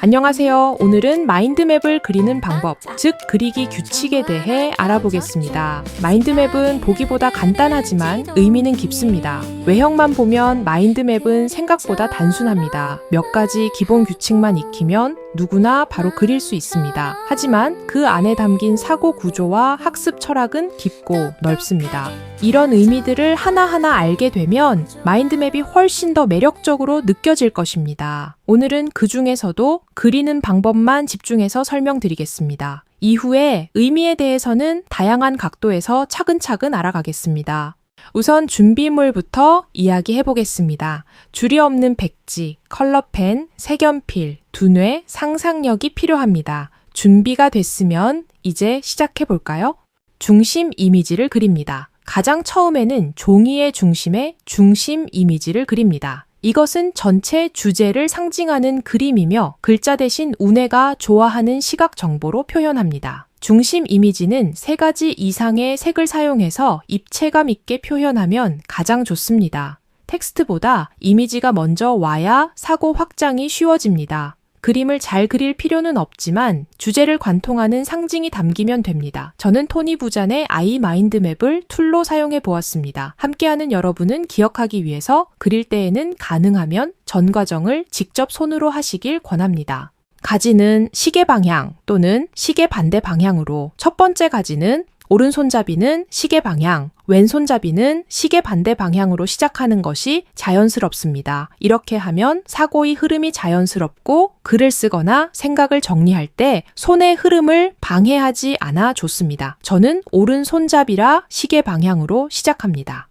안녕하세요. 오늘은 마인드맵을 그리는 방법, 즉 그리기 규칙에 대해 알아보겠습니다. 마인드맵은 보기보다 간단하지만 의미는 깊습니다. 외형만 보면 마인드맵은 생각보다 단순합니다. 몇 가지 기본 규칙만 익히면 누구나 바로 그릴 수 있습니다. 하지만 그 안에 담긴 사고 구조와 학습 철학은 깊고 넓습니다. 이런 의미들을 하나하나 알게 되면 마인드맵이 훨씬 더 매력적으로 느껴질 것입니다. 오늘은 그 중에서도 그리는 방법만 집중해서 설명드리겠습니다. 이후에 의미에 대해서는 다양한 각도에서 차근차근 알아가겠습니다. 우선 준비물부터 이야기해 보겠습니다. 줄이 없는 백지, 컬러펜, 색연필, 두뇌, 상상력이 필요합니다. 준비가 됐으면 이제 시작해 볼까요? 중심 이미지를 그립니다. 가장 처음에는 종이의 중심에 중심 이미지를 그립니다. 이것은 전체 주제를 상징하는 그림이며 글자 대신 운해가 좋아하는 시각 정보로 표현합니다. 중심 이미지는 3가지 이상의 색을 사용해서 입체감 있게 표현하면 가장 좋습니다. 텍스트보다 이미지가 먼저 와야 사고 확장이 쉬워집니다. 그림을 잘 그릴 필요는 없지만 주제를 관통하는 상징이 담기면 됩니다. 저는 토니 부잔의 아이 마인드맵을 툴로 사용해 보았습니다. 함께하는 여러분은 기억하기 위해서 그릴 때에는 가능하면 전 과정을 직접 손으로 하시길 권합니다. 가지는 시계 방향 또는 시계 반대 방향으로 첫 번째 가지는 오른손잡이는 시계 방향, 왼손잡이는 시계 반대 방향으로 시작하는 것이 자연스럽습니다. 이렇게 하면 사고의 흐름이 자연스럽고 글을 쓰거나 생각을 정리할 때 손의 흐름을 방해하지 않아 좋습니다. 저는 오른손잡이라 시계 방향으로 시작합니다.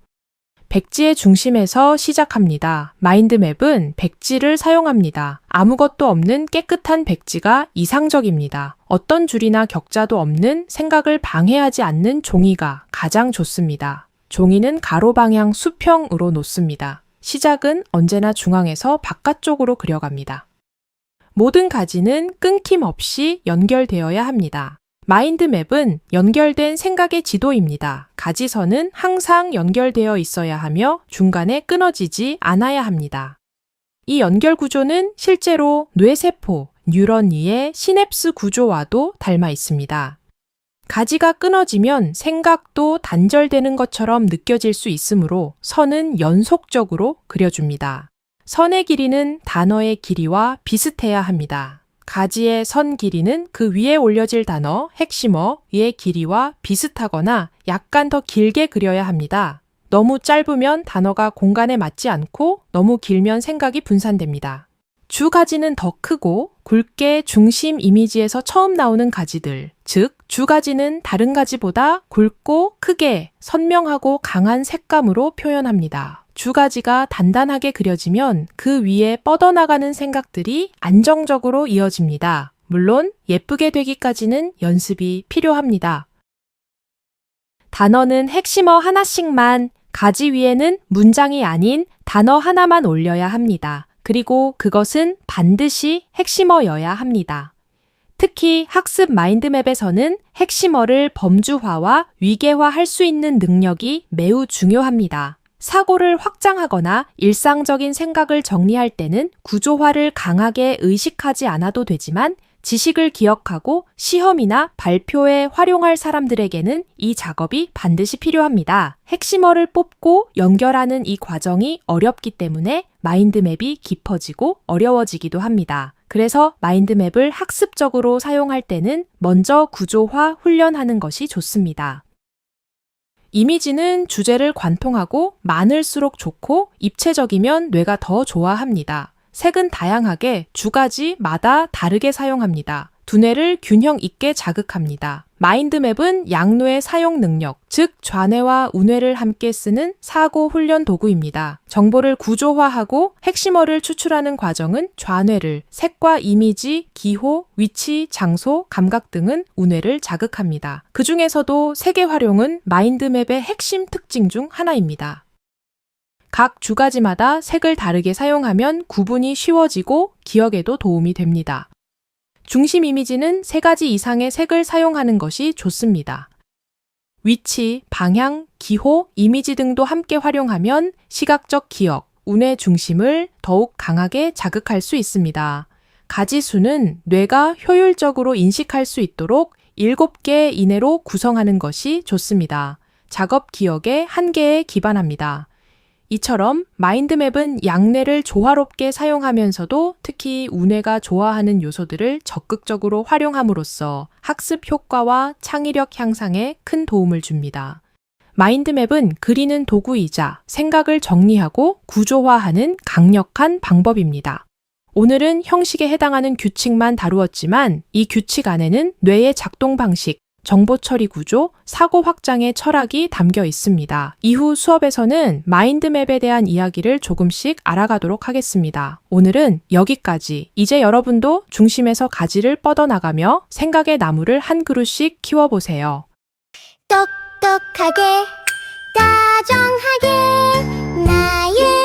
백지의 중심에서 시작합니다. 마인드맵은 백지를 사용합니다. 아무것도 없는 깨끗한 백지가 이상적입니다. 어떤 줄이나 격자도 없는 생각을 방해하지 않는 종이가 가장 좋습니다. 종이는 가로 방향 수평으로 놓습니다. 시작은 언제나 중앙에서 바깥쪽으로 그려갑니다. 모든 가지는 끊김없이 연결되어야 합니다. 마인드맵은 연결된 생각의 지도입니다. 가지선은 항상 연결되어 있어야 하며 중간에 끊어지지 않아야 합니다. 이 연결 구조는 실제로 뇌세포, 뉴런 위의 시냅스 구조와도 닮아 있습니다. 가지가 끊어지면 생각도 단절되는 것처럼 느껴질 수 있으므로 선은 연속적으로 그려줍니다. 선의 길이는 단어의 길이와 비슷해야 합니다. 가지의 선 길이는 그 위에 올려질 단어, 핵심어의 길이와 비슷하거나 약간 더 길게 그려야 합니다. 너무 짧으면 단어가 공간에 맞지 않고 너무 길면 생각이 분산됩니다. 주 가지는 더 크고 굵게 중심 이미지에서 처음 나오는 가지들, 즉 주 가지는 다른 가지보다 굵고 크게 선명하고 강한 색감으로 표현합니다. 주가지가 단단하게 그려지면 그 위에 뻗어나가는 생각들이 안정적으로 이어집니다. 물론 예쁘게 되기까지는 연습이 필요합니다. 단어는 핵심어 하나씩만, 가지 위에는 문장이 아닌 단어 하나만 올려야 합니다. 그리고 그것은 반드시 핵심어여야 합니다. 특히 학습 마인드맵에서는 핵심어를 범주화와 위계화할 수 있는 능력이 매우 중요합니다. 사고를 확장하거나 일상적인 생각을 정리할 때는 구조화를 강하게 의식하지 않아도 되지만 지식을 기억하고 시험이나 발표에 활용할 사람들에게는 이 작업이 반드시 필요합니다. 핵심어를 뽑고 연결하는 이 과정이 어렵기 때문에 마인드맵이 깊어지고 어려워지기도 합니다. 그래서 마인드맵을 학습적으로 사용할 때는 먼저 구조화 훈련하는 것이 좋습니다. 이미지는 주제를 관통하고 많을수록 좋고 입체적이면 뇌가 더 좋아합니다. 색은 다양하게 주가지마다 다르게 사용합니다. 두뇌를 균형 있게 자극합니다. 마인드맵은 양뇌의 사용 능력, 즉 좌뇌와 우뇌를 함께 쓰는 사고 훈련 도구입니다. 정보를 구조화하고 핵심어를 추출하는 과정은 좌뇌를, 색과 이미지, 기호, 위치, 장소, 감각 등은 우뇌를 자극합니다. 그 중에서도 색의 활용은 마인드맵의 핵심 특징 중 하나입니다. 각 주가지마다 색을 다르게 사용하면 구분이 쉬워지고 기억에도 도움이 됩니다. 중심 이미지는 3가지 이상의 색을 사용하는 것이 좋습니다. 위치, 방향, 기호, 이미지 등도 함께 활용하면 시각적 기억, 운의 중심을 더욱 강하게 자극할 수 있습니다. 가지수는 뇌가 효율적으로 인식할 수 있도록 7개 이내로 구성하는 것이 좋습니다. 작업 기억의 한계에 기반합니다. 이처럼 마인드맵은 양뇌를 조화롭게 사용하면서도 특히 우뇌가 좋아하는 요소들을 적극적으로 활용함으로써 학습 효과와 창의력 향상에 큰 도움을 줍니다. 마인드맵은 그리는 도구이자 생각을 정리하고 구조화하는 강력한 방법입니다. 오늘은 형식에 해당하는 규칙만 다루었지만 이 규칙 안에는 뇌의 작동 방식, 정보 처리 구조, 사고 확장의 철학이 담겨 있습니다. 이후 수업에서는 마인드맵에 대한 이야기를 조금씩 알아가도록 하겠습니다. 오늘은 여기까지. 이제 여러분도 중심에서 가지를 뻗어나가며 생각의 나무를 한 그루씩 키워보세요. 똑똑하게 다정하게 나의